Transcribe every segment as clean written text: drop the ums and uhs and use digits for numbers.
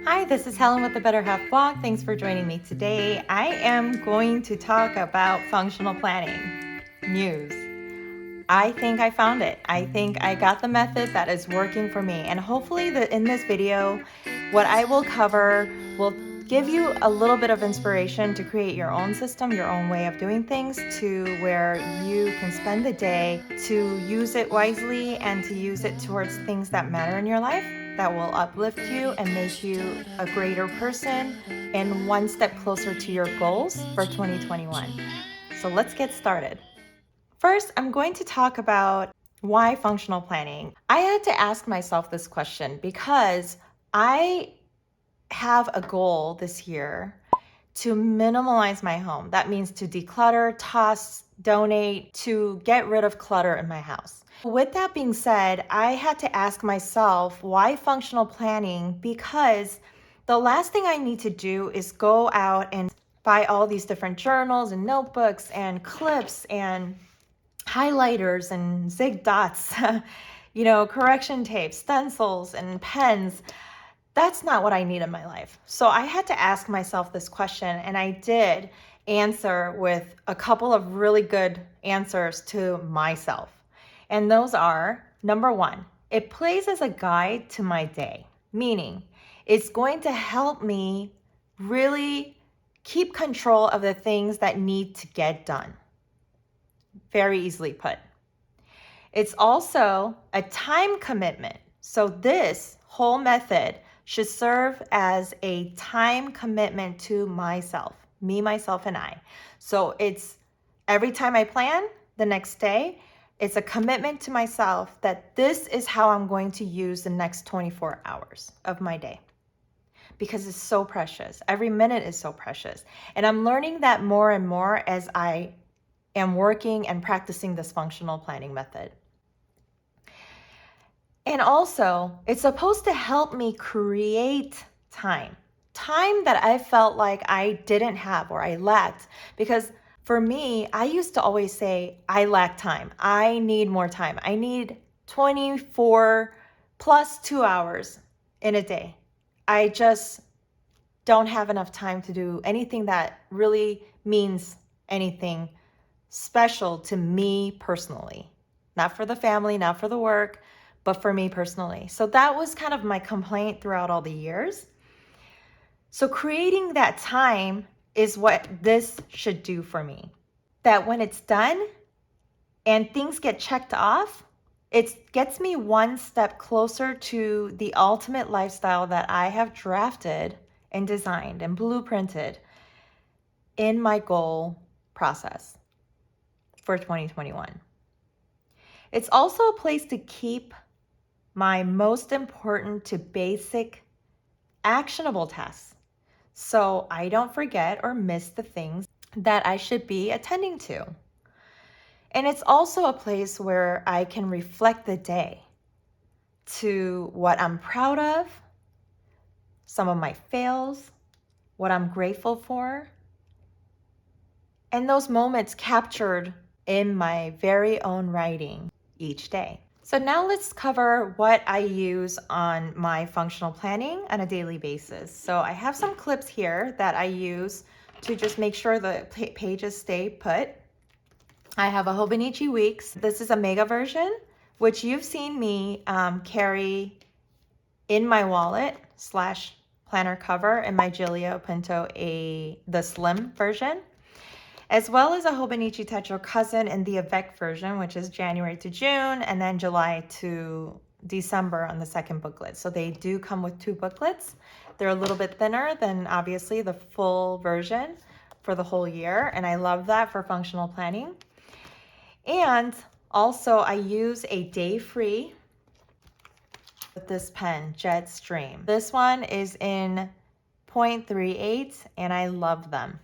Hi, this is Helen with the Better Half blog. Thanks for joining me today. I am going to talk about functional planning news. I think I found it. I think I got the method that is working for me. And hopefully in this video, what I will cover will give you a little bit of inspiration to create your own system, your own way of doing things, to where you can spend the day to use it wisely and to use it towards things that matter in your life, that will uplift you and make you a greater person and one step closer to your goals for 2021. So let's get started. First, I'm going to talk about why functional planning. I had to ask myself this question because I have a goal this year to minimalize my home. That means to declutter, toss, donate, to get rid of clutter in my house. With that being said, I had to ask myself, why functional planning? Because the last thing I need to do is go out and buy all these different journals and notebooks and clips and highlighters and zig dots, correction tape, stencils and pens. That's not what I need in my life. So I had to ask myself this question, and I did answer with a couple of really good answers to myself. And those are, number one, it plays as a guide to my day, meaning it's going to help me really keep control of the things that need to get done. Very easily put. It's also a time commitment. So this whole method should serve as a time commitment to myself, me, myself, and I. So it's every time I plan the next day, it's a commitment to myself that this is how I'm going to use the next 24 hours of my day. Because it's so precious. Every minute is so precious. And I'm learning that more and more as I am working and practicing this functional planning method. And also, it's supposed to help me create time that I felt like I didn't have or I lacked. Because for me, I used to always say, I lack time. I need more time. I need 24 plus 2 hours in a day. I just don't have enough time to do anything that really means anything special to me personally. Not for the family, not for the work, but for me personally. So that was kind of my complaint throughout all the years. So creating that time is what this should do for me. That when it's done and things get checked off, it gets me one step closer to the ultimate lifestyle that I have drafted and designed and blueprinted in my goal process for 2021. It's also a place to keep my most important to basic actionable tasks, so I don't forget or miss the things that I should be attending to. And it's also a place where I can reflect the day to what I'm proud of, some of my fails, what I'm grateful for, and those moments captured in my very own writing each day. So now let's cover what I use on my functional planning on a daily basis. So I have some clips here that I use to just make sure the pages stay put. I have a Hobonichi Weeks. This is a mega version, which you've seen me carry in my wallet / planner cover, and my Gillio Pinto, the slim version, as well as a Hobonichi Techo cousin in the Avec version, which is January to June, and then July to December on the second booklet. So they do come with 2 booklets. They're a little bit thinner than obviously the full version for the whole year, and I love that for functional planning. And also I use a day free with this pen, Jetstream. This one is in 0.38 and I love them.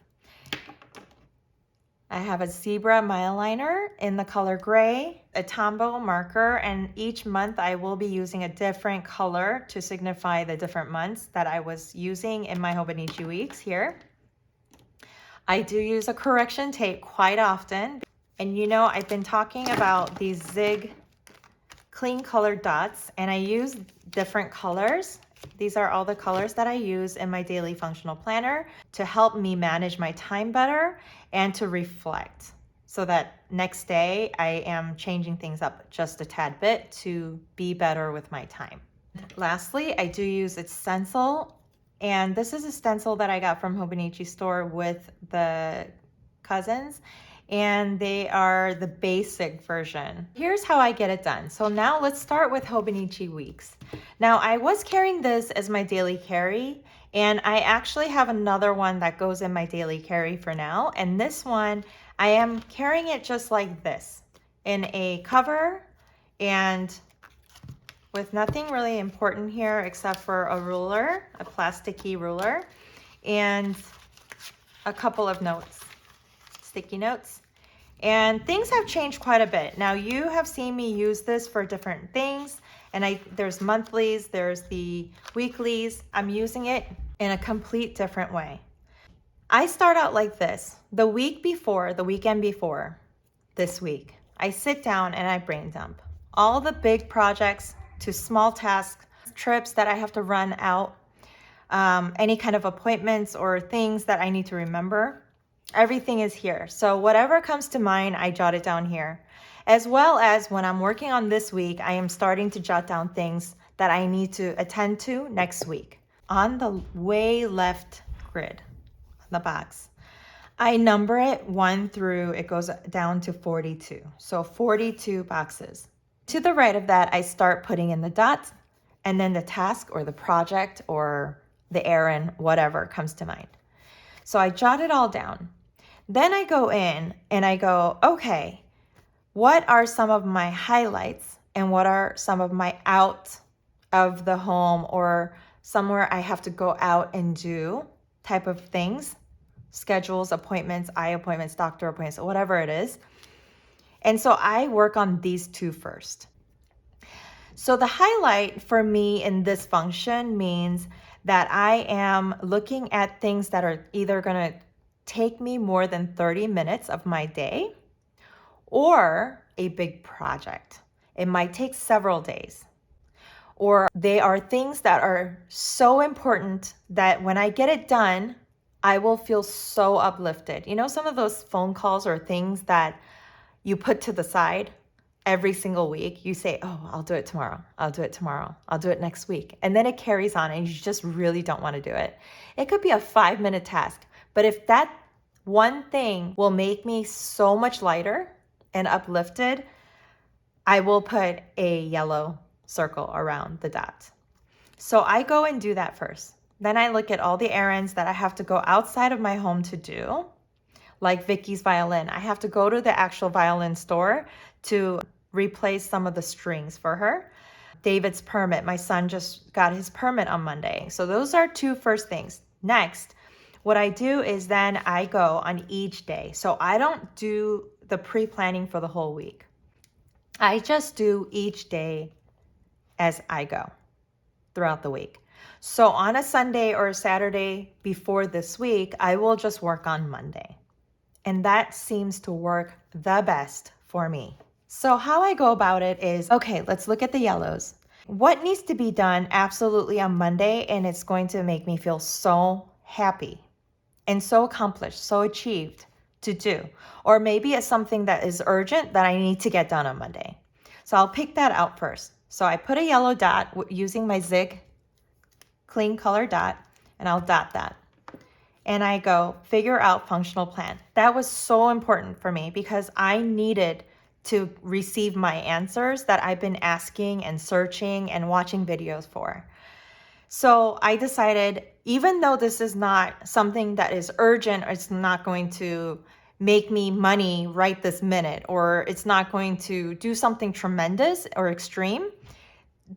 I have a zebra mildliner in the color gray, a Tombow marker, and each month I will be using a different color to signify the different months that I was using in my Hobonichi Weeks here. I do use a correction tape quite often. And I've been talking about these zig clean colored dots, and I use different colors These are all the colors that I use in my daily functional planner to help me manage my time better and to reflect so that next day I am changing things up just a tad bit to be better with my time. Lastly, I do use a stencil, and this is a stencil that I got from Hobonichi store with the cousins, and they are the basic version. Here's how I get it done. So now let's start with Hobonichi weeks. Now I was carrying this as my daily carry, and I actually have another one that goes in my daily carry for now. And this one, I am carrying it just like this in a cover and with nothing really important here except for a ruler, a plasticky ruler, and a couple of notes, sticky notes. And things have changed quite a bit. Now you have seen me use this for different things, and there's monthlies, there's the weeklies. I'm using it in a complete different way. I start out like this. The weekend before this week, I sit down and I brain dump all the big projects to small tasks, trips that I have to run out, any kind of appointments or things that I need to remember. Everything is here. So whatever comes to mind, I jot it down here. As well as when I'm working on this week, I am starting to jot down things that I need to attend to next week. On the way left grid, the box, I number it 1 through, it goes down to 42. So 42 boxes. To the right of that, I start putting in the dots and then the task or the project or the errand, whatever comes to mind. So I jot it all down. Then I go in and I go, okay, what are some of my highlights and what are some of my out of the home or somewhere I have to go out and do type of things, schedules, appointments, eye appointments, doctor appointments, whatever it is. And so I work on these two first. So the highlight for me in this function means that I am looking at things that are either going to take me more than 30 minutes of my day or a big project. It might take several days. Or they are things that are so important that when I get it done, I will feel so uplifted. You know, some of those phone calls or things that you put to the side every single week, you say, oh, I'll do it tomorrow. I'll do it tomorrow. I'll do it next week. And then it carries on and you just really don't want to do it. It could be a 5-minute task, but if that one thing will make me so much lighter and uplifted, I will put a yellow circle around the dot. So I go and do that first. Then I look at all the errands that I have to go outside of my home to do. Like Vicky's violin. I have to go to the actual violin store to replace some of the strings for her. David's permit. My son just got his permit on Monday. So those are two first things. Next, what I do is then I go on each day. So I don't do the pre-planning for the whole week. I just do each day as I go throughout the week. So on a Sunday or a Saturday before this week, I will just work on Monday. And that seems to work the best for me. So how I go about it is, okay, let's look at the yellows. What needs to be done absolutely on Monday, and it's going to make me feel so happy and so accomplished, so achieved to do. Or maybe it's something that is urgent that I need to get done on Monday. So I'll pick that out first. So I put a yellow dot using my Zig clean color dot, and I'll dot that. And I go figure out functional plan. That was so important for me because I needed to receive my answers that I've been asking and searching and watching videos for. So I decided, even though this is not something that is urgent, or it's not going to make me money right this minute, or it's not going to do something tremendous or extreme,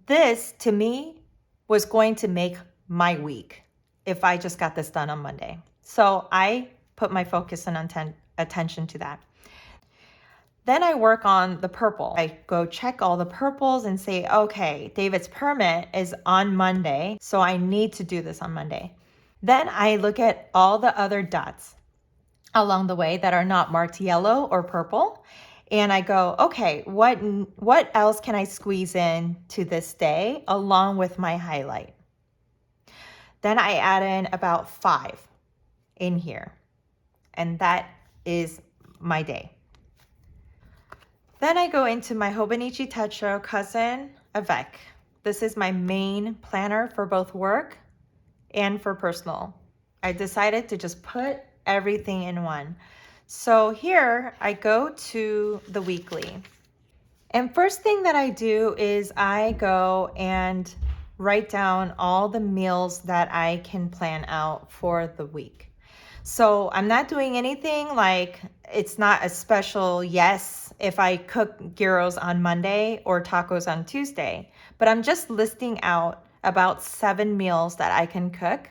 this to me was going to make my week if I just got this done on Monday. So I put my focus and attention to that. Then I work on the purple. I go check all the purples and say, okay, David's permit is on Monday, so I need to do this on Monday. Then I look at all the other dots along the way that are not marked yellow or purple. And I go, okay, what else can I squeeze in to this day along with my highlight? Then I add in about 5 in here. And that is my day. Then I go into my Hobonichi Techo cousin, Avec. This is my main planner for both work and for personal. I decided to just put everything in one. So here I go to the weekly. And first thing that I do is I go and write down all the meals that I can plan out for the week. So I'm not doing anything like, it's not a special yes if I cook gyros on Monday or tacos on Tuesday, but I'm just listing out about 7 meals that I can cook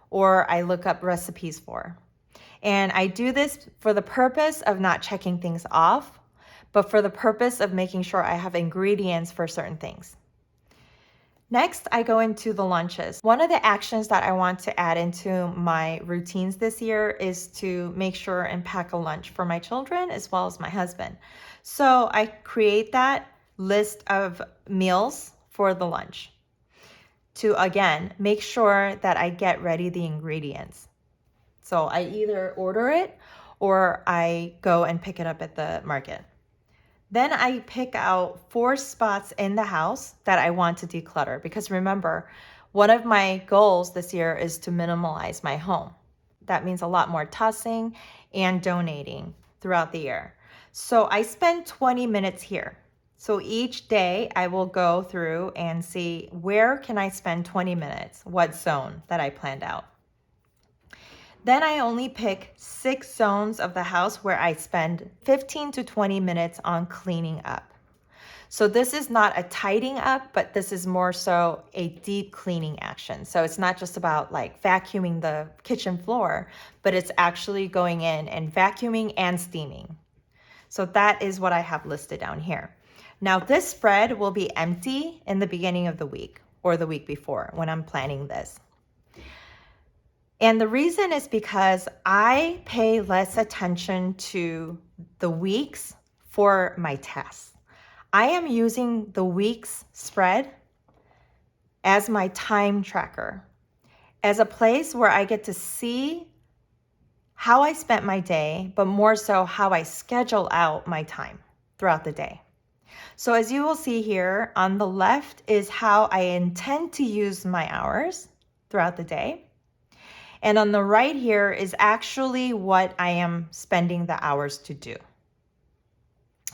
or I look up recipes for. And I do this for the purpose of not checking things off, but for the purpose of making sure I have ingredients for certain things. Next, I go into the lunches. One of the actions that I want to add into my routines this year is to make sure and pack a lunch for my children as well as my husband. So I create that list of meals for the lunch to, again, make sure that I get ready the ingredients. So I either order it or I go and pick it up at the market. Then I pick out 4 spots in the house that I want to declutter because remember, one of my goals this year is to minimalize my home. That means a lot more tossing and donating throughout the year. So I spend 20 minutes here. So each day I will go through and see where can I spend 20 minutes, what zone that I planned out. Then I only pick 6 zones of the house where I spend 15 to 20 minutes on cleaning up. So this is not a tidying up, but this is more so a deep cleaning action. So it's not just about like vacuuming the kitchen floor, but it's actually going in and vacuuming and steaming. So that is what I have listed down here. Now this spread will be empty in the beginning of the week or the week before when I'm planning this. And the reason is because I pay less attention to the weeks for my tasks. I am using the weeks spread as my time tracker, as a place where I get to see how I spent my day, but more so how I schedule out my time throughout the day. So as you will see here on the left is how I intend to use my hours throughout the day. And on the right here is actually what I am spending the hours to do.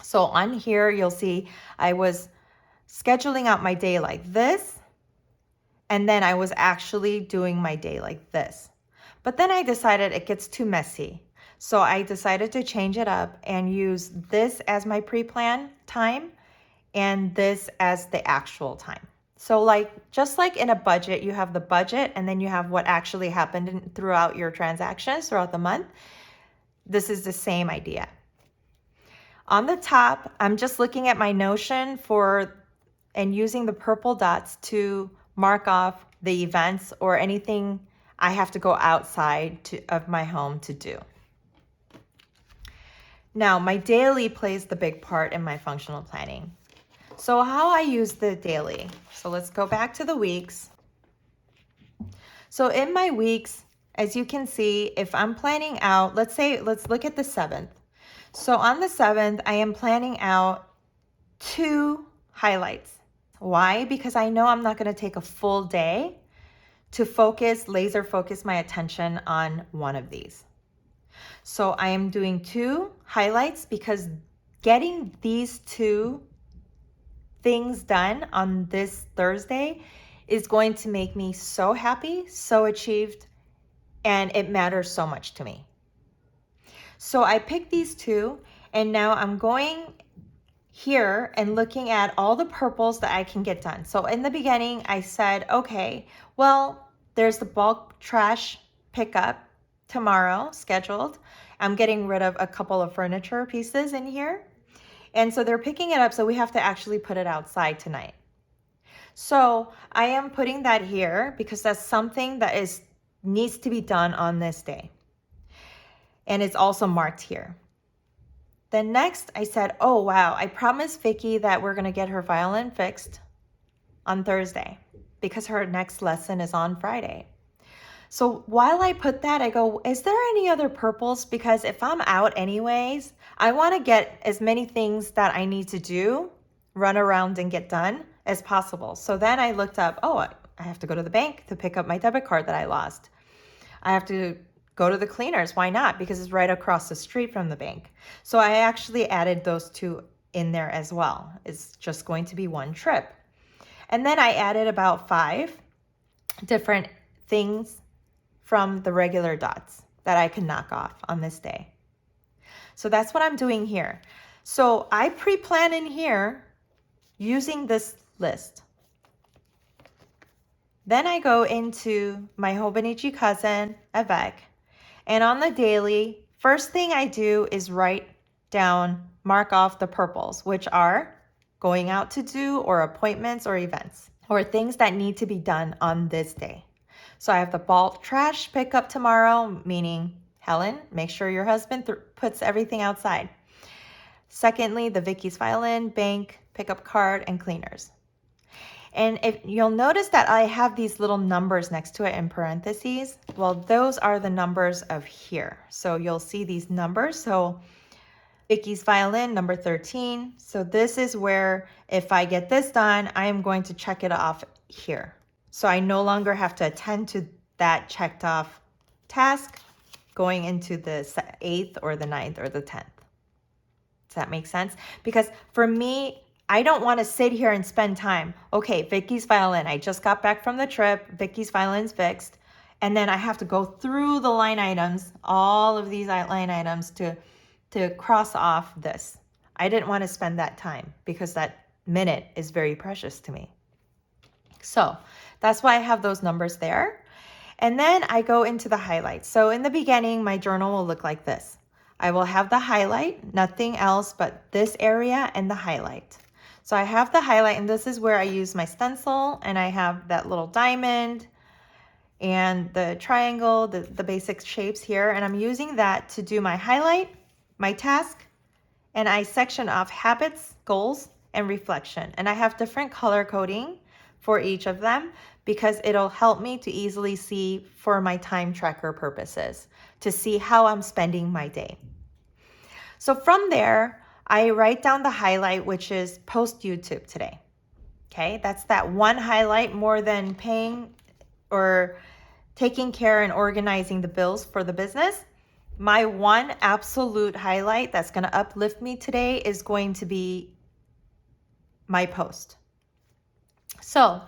So on here, you'll see I was scheduling out my day like this, and then I was actually doing my day like this. But then I decided it gets too messy. So I decided to change it up and use this as my pre-plan time and this as the actual time. So just like in a budget, you have the budget and then you have what actually happened throughout your transactions throughout the month. This is the same idea. On the top, I'm just looking at my Notion and using the purple dots to mark off the events or anything I have to go outside of my home to do. Now, my daily plays the big part in my functional planning. So how I use the daily. So let's go back to the weeks. So in my weeks, as you can see, if I'm planning out, let's look at the 7th. So on the 7th, I am planning out 2 highlights. Why? Because I know I'm not going to take a full day to laser focus my attention on one of these. So I am doing 2 highlights because getting these 2 things done on this Thursday is going to make me so happy, so achieved, and it matters so much to me. So I picked these 2, and now I'm going here and looking at all the purples that I can get done. So in the beginning, I said, okay, well, there's the bulk trash pickup tomorrow scheduled. I'm getting rid of a couple of furniture pieces in here. And so they're picking it up, so we have to actually put it outside tonight. So I am putting that here because that's something that needs to be done on this day. And it's also marked here. Then next I said, oh wow, I promised Vicky that we're gonna get her violin fixed on Thursday because her next lesson is on Friday. So while I put that, I go, is there any other purples? Because if I'm out anyways, I want to get as many things that I need to do, run around and get done as possible. So then I looked up, oh, I have to go to the bank to pick up my debit card that I lost. I have to go to the cleaners. Why not? Because it's right across the street from the bank. So I actually added those two in there as well. It's just going to be one trip. And then I added about 5 different things from the regular dots that I can knock off on this day. So that's what I'm doing here. So I pre-plan in here using this list. Then I go into my Hobonichi cousin, Avec, and on the daily, first thing I do is write down, mark off the purples, which are going out to do or appointments or events or things that need to be done on this day. So I have the bulk trash pickup tomorrow, meaning Helen, make sure your husband puts everything outside. Secondly, the Vicky's violin, bank, pickup card, and cleaners. And if you'll notice that I have these little numbers next to it in parentheses, well, those are the numbers of here. So you'll see these numbers. So Vicky's violin, number 13. So this is where if I get this done, I am going to check it off here. So I no longer have to attend to that checked off task going into the 8th or the 9th or the 10th. Does that make sense? Because for me, I don't want to sit here and spend time. Okay, Vicky's violin. I just got back from the trip. Vicky's violin's fixed. And then I have to go through the line items, all of these line items to cross off this. I didn't want to spend that time because that minute is very precious to me. So that's why I have those numbers there. And then I go into the highlights. So in the beginning, my journal will look like this. I will have the highlight, nothing else but this area and the highlight. So I have the highlight, and this is where I use my stencil, and I have that little diamond and the triangle, the basic shapes here, and I'm using that to do my highlight, my task, and I section off habits, goals, and reflection. And I have different color coding for each of them because it'll help me to easily see for my time tracker purposes, to see how I'm spending my day. So from there, I write down the highlight, which is post YouTube today. Okay, that's that one highlight more than paying or taking care and organizing the bills for the business. My one absolute highlight that's going to uplift me today is going to be my post. So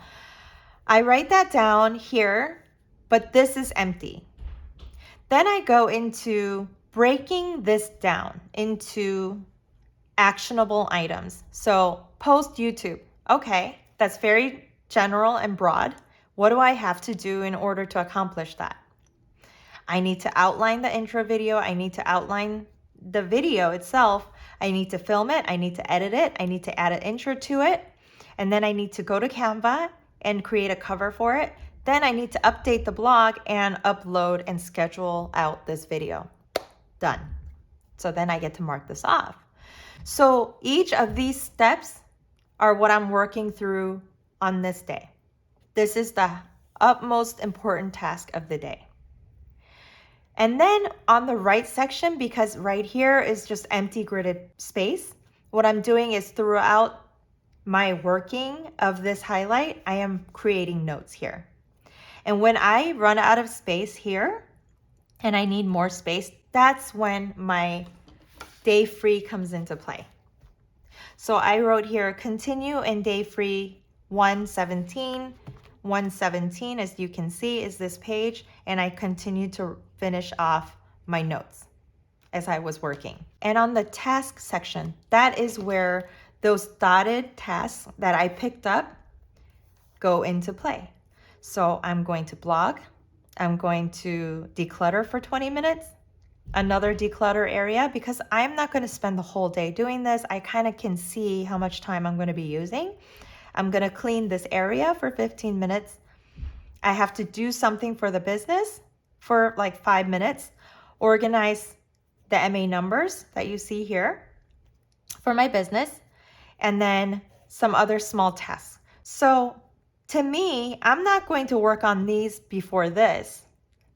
I write that down here, but this is empty. Then I go into breaking this down into actionable items. So post YouTube. Okay, that's very general and broad. What do I have to do in order to accomplish that? I need to outline the intro video. I need to outline the video itself. I need to film it. I need to edit it. I need to add an intro to it. And then I need to go to Canva and create a cover for it. Then I need to update the blog and upload and schedule out this video. Done. So then I get to mark this off. So each of these steps are what I'm working through on this day. This is the utmost important task of the day. And then on the right section, because right here is just empty gridded space, what I'm doing is throughout my working of this highlight, I am creating notes here. And when I run out of space here and I need more space, that's when my day free comes into play. So I wrote here, continue in day free 117. 117, as you can see, is this page, and I continue to finish off my notes as I was working. And on the task section, that is where those dotted tasks that I picked up go into play. So I'm going to blog, I'm going to declutter for 20 minutes, another declutter area, because I'm not going to spend the whole day doing this. I kind of can see how much time I'm going to be using. I'm going to clean this area for 15 minutes. I have to do something for the business for like 5 minutes, organize the MA numbers that you see here for my business, and then some other small tasks. So to me, I'm not going to work on these before this.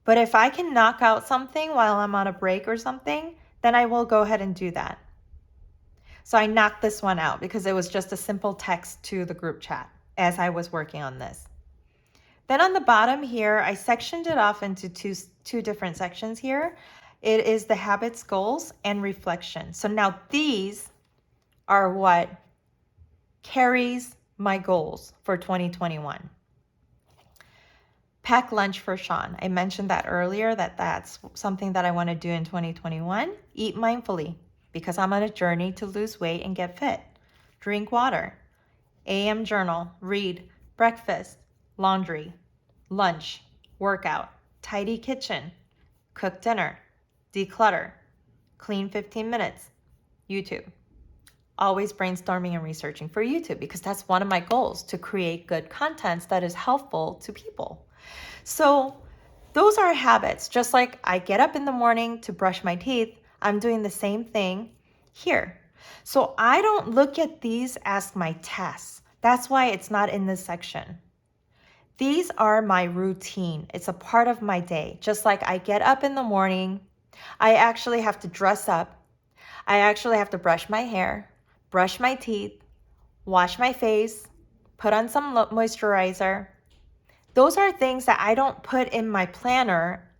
But if I can knock out something while I'm on a break or something, then I will go ahead and do that. So I knocked this one out because it was just a simple text to the group chat as I was working on this. Then on the bottom here, I sectioned it off into two different sections here. It is the habits, goals, and reflection. So now these are what carries my goals for 2021. Pack lunch for Sean. I mentioned that earlier, that's something that I want to do in 2021. Eat mindfully because I'm on a journey to lose weight and get fit. Drink water. AM journal, read, breakfast, laundry, lunch, workout, tidy kitchen, cook dinner, declutter, clean 15 minutes, YouTube. Always brainstorming and researching for YouTube because that's one of my goals, to create good content that is helpful to people. So those are habits. Just like I get up in the morning to brush my teeth, I'm doing the same thing here. So I don't look at these as my tasks. That's why it's not in this section. These are my routine. It's a part of my day. Just like I get up in the morning, I actually have to dress up. I actually have to brush my hair, brush my teeth, wash my face, put on some moisturizer. Those are things that I don't put in my planner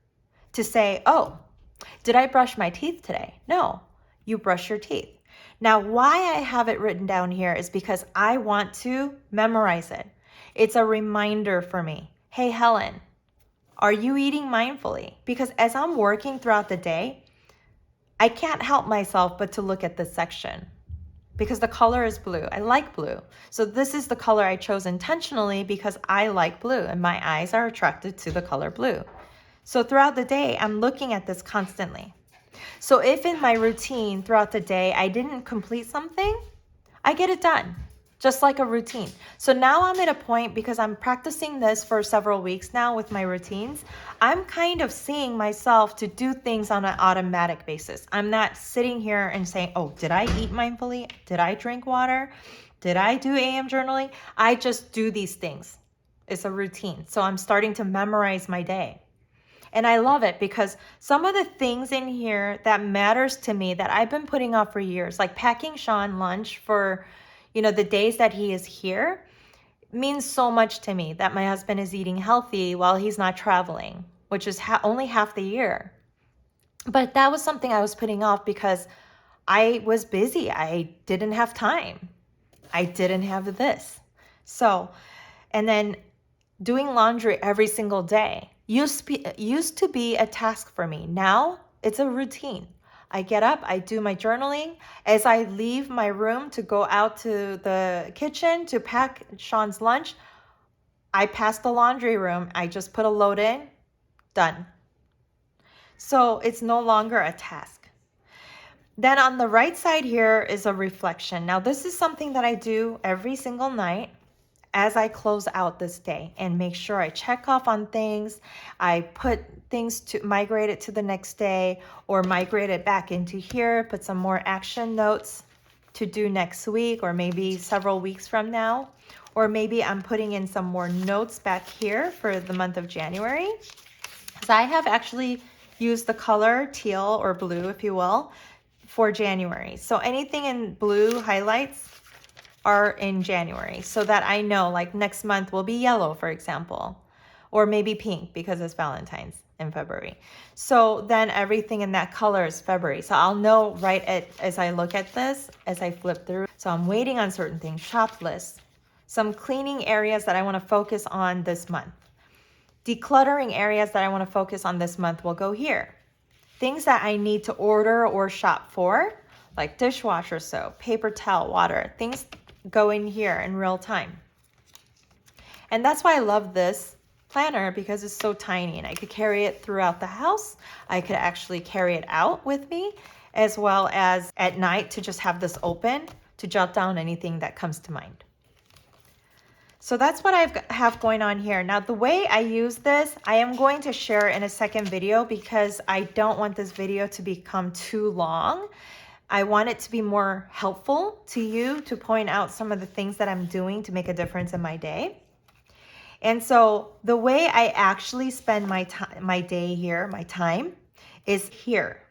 to say, oh, did I brush my teeth today? No, you brush your teeth. Now, why I have it written down here is because I want to memorize it. It's a reminder for me. Hey, Helen, are you eating mindfully? Because as I'm working throughout the day, I can't help myself but to look at this section because the color is blue. I like blue. So this is the color I chose intentionally because I like blue and my eyes are attracted to the color blue. So throughout the day, I'm looking at this constantly. So if in my routine throughout the day, I didn't complete something, I get it done, just like a routine. So now I'm at a point, because I'm practicing this for several weeks now with my routines, I'm kind of seeing myself to do things on an automatic basis. I'm not sitting here and saying, oh, did I eat mindfully? Did I drink water? Did I do AM journaling? I just do these things. It's a routine. So I'm starting to memorize my day. And I love it because some of the things in here that matters to me that I've been putting off for years, like packing Sean lunch for, the days that he is here, means so much to me that my husband is eating healthy while he's not traveling, which is only half the year. But that was something I was putting off because I was busy. I didn't have time. I didn't have this. So, and then doing laundry every single day used to be a task for me. Now it's a routine. I get up, I do my journaling. As I leave my room to go out to the kitchen to pack Sean's lunch, I pass the laundry room. I just put a load in, done. So it's no longer a task. Then on the right side here is a reflection. Now this is something that I do every single night as I close out this day and make sure I check off on things. I put things to migrate it to the next day or migrate it back into here, put some more action notes to do next week or maybe several weeks from now. Or maybe I'm putting in some more notes back here for the month of January. So I have actually used the color teal or blue, if you will, for January. So anything in blue highlights are in January so that I know like next month will be yellow, for example, or maybe pink because it's Valentine's in February. So then everything in that color is February. So I'll know as I look at this, as I flip through. So I'm waiting on certain things, shop lists, some cleaning areas that I want to focus on this month. Decluttering areas that I want to focus on this month will go here. Things that I need to order or shop for, like dishwasher soap, paper towel, water, things go in here in real time. And that's why I love this planner because it's so tiny and I could carry it throughout the house. I could actually carry it out with me as well as at night to just have this open to jot down anything that comes to mind. So that's what I have going on here. Now the way I use this, I am going to share in a second video because I don't want this video to become too long. I want it to be more helpful to you to point out some of the things that I'm doing to make a difference in my day. And so the way I actually spend my time, my day here, my time is here.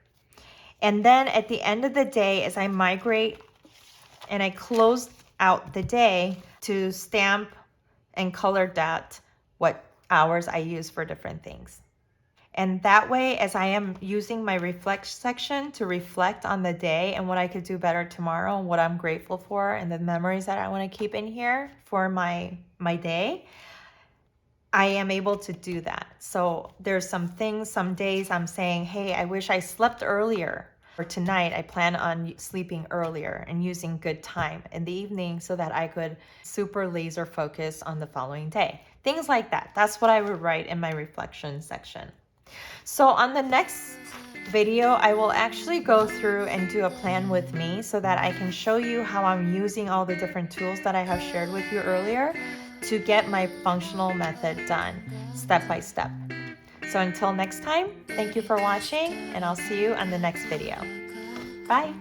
And then at the end of the day, as I migrate and I close out the day to stamp and color dot what hours I use for different things. And that way, as I am using my reflect section to reflect on the day and what I could do better tomorrow and what I'm grateful for and the memories that I want to keep in here for my day, I am able to do that. So there's some things, some days I'm saying, hey, I wish I slept earlier. Or tonight, I plan on sleeping earlier and using good time in the evening so that I could super laser focus on the following day. Things like that. That's what I would write in my reflection section. So on the next video, I will actually go through and do a plan with me so that I can show you how I'm using all the different tools that I have shared with you earlier to get my functional method done step by step. So until next time, thank you for watching, and I'll see you on the next video. Bye.